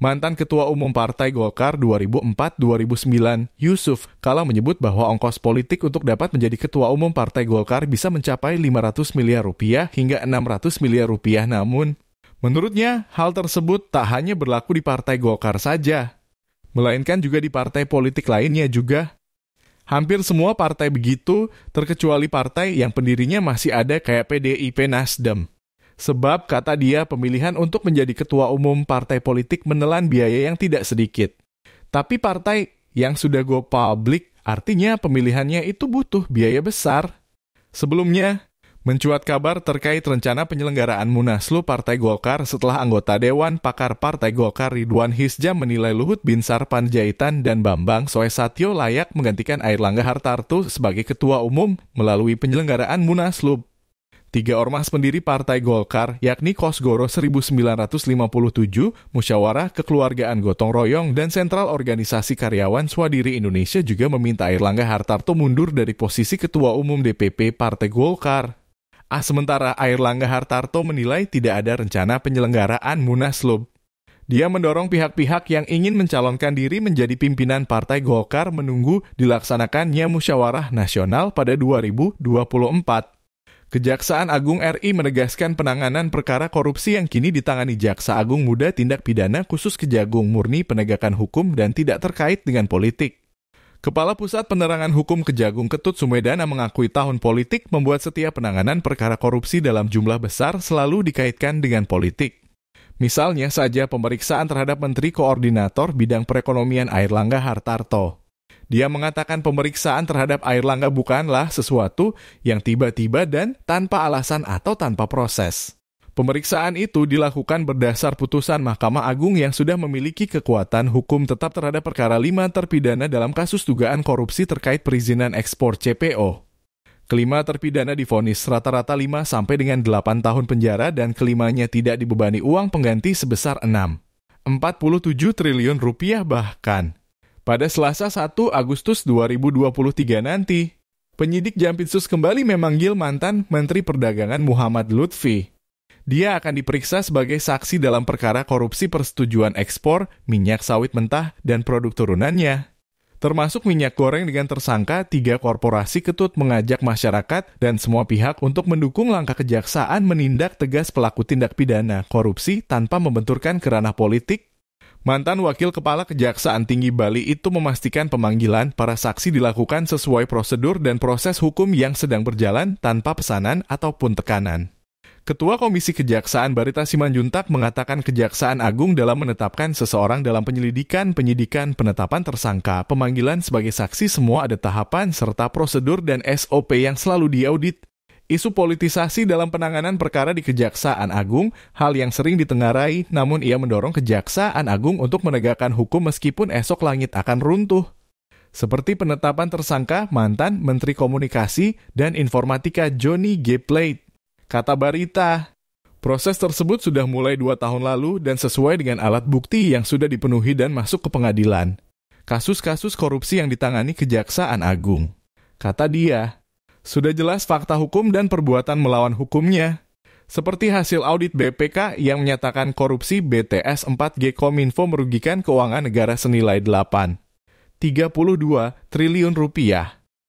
Mantan Ketua Umum Partai Golkar 2004-2009, Yusuf Kala menyebut bahwa ongkos politik untuk dapat menjadi Ketua Umum Partai Golkar bisa mencapai 500 miliar rupiah hingga 600 miliar rupiah. Namun, menurutnya hal tersebut tak hanya berlaku di Partai Golkar saja, melainkan juga di partai politik lainnya juga. Hampir semua partai begitu, terkecuali partai yang pendirinya masih ada kayak PDIP Nasdem. Sebab, kata dia, pemilihan untuk menjadi ketua umum partai politik menelan biaya yang tidak sedikit. Tapi partai yang sudah go public, artinya pemilihannya itu butuh biaya besar. Sebelumnya, mencuat kabar terkait rencana penyelenggaraan Munaslup Partai Golkar setelah anggota Dewan Pakar Partai Golkar Ridwan Hisjam menilai Luhut Binsar Panjaitan dan Bambang Soesatyo layak menggantikan Airlangga Hartarto sebagai ketua umum melalui penyelenggaraan Munaslup. 3 ormas pendiri Partai Golkar, yakni Kosgoro 1957, Musyawarah Kekeluargaan Gotong Royong, dan Sentral Organisasi Karyawan Swadiri Indonesia juga meminta Airlangga Hartarto mundur dari posisi Ketua Umum DPP Partai Golkar. Sementara Airlangga Hartarto menilai tidak ada rencana penyelenggaraan Munaslup. Dia mendorong pihak-pihak yang ingin mencalonkan diri menjadi pimpinan Partai Golkar menunggu dilaksanakannya Musyawarah Nasional pada 2024. Kejaksaan Agung RI menegaskan penanganan perkara korupsi yang kini ditangani Jaksa Agung Muda Tindak Pidana Khusus Kejagung murni penegakan hukum dan tidak terkait dengan politik. Kepala Pusat Penerangan Hukum Kejagung Ketut Sumedana mengakui tahun politik membuat setiap penanganan perkara korupsi dalam jumlah besar selalu dikaitkan dengan politik. Misalnya saja pemeriksaan terhadap Menteri Koordinator Bidang Perekonomian Airlangga Hartarto. Dia mengatakan pemeriksaan terhadap Airlangga bukanlah sesuatu yang tiba-tiba dan tanpa alasan atau tanpa proses. Pemeriksaan itu dilakukan berdasar putusan Mahkamah Agung yang sudah memiliki kekuatan hukum tetap terhadap perkara 5 terpidana dalam kasus dugaan korupsi terkait perizinan ekspor CPO. Kelima terpidana divonis rata-rata 5 sampai dengan 8 tahun penjara dan kelimanya tidak dibebani uang pengganti sebesar 47 triliun rupiah bahkan. Pada Selasa 1 Agustus 2023 nanti, penyidik Jampitsus kembali memanggil mantan Menteri Perdagangan Muhammad Lutfi. Dia akan diperiksa sebagai saksi dalam perkara korupsi persetujuan ekspor minyak sawit mentah dan produk turunannya. Termasuk minyak goreng dengan tersangka 3 korporasi. Ketut mengajak masyarakat dan semua pihak untuk mendukung langkah kejaksaan menindak tegas pelaku tindak pidana korupsi tanpa membenturkan ke ranah politik. Mantan Wakil Kepala Kejaksaan Tinggi Bali itu memastikan pemanggilan para saksi dilakukan sesuai prosedur dan proses hukum yang sedang berjalan tanpa pesanan ataupun tekanan. Ketua Komisi Kejaksaan Barita Simanjuntak mengatakan Kejaksaan Agung dalam menetapkan seseorang dalam penyidikan, penetapan tersangka, pemanggilan sebagai saksi semua ada tahapan serta prosedur dan SOP yang selalu diaudit. Isu politisasi dalam penanganan perkara di Kejaksaan Agung, hal yang sering ditengarai, namun ia mendorong Kejaksaan Agung untuk menegakkan hukum meskipun esok langit akan runtuh. Seperti penetapan tersangka mantan Menteri Komunikasi dan Informatika Johnny G. Plate. Kata Barita, proses tersebut sudah mulai 2 tahun lalu dan sesuai dengan alat bukti yang sudah dipenuhi dan masuk ke pengadilan. Kasus-kasus korupsi yang ditangani Kejaksaan Agung. Kata dia, sudah jelas fakta hukum dan perbuatan melawan hukumnya. Seperti hasil audit BPK yang menyatakan korupsi BTS 4G Kominfo merugikan keuangan negara senilai 32 triliun rupiah.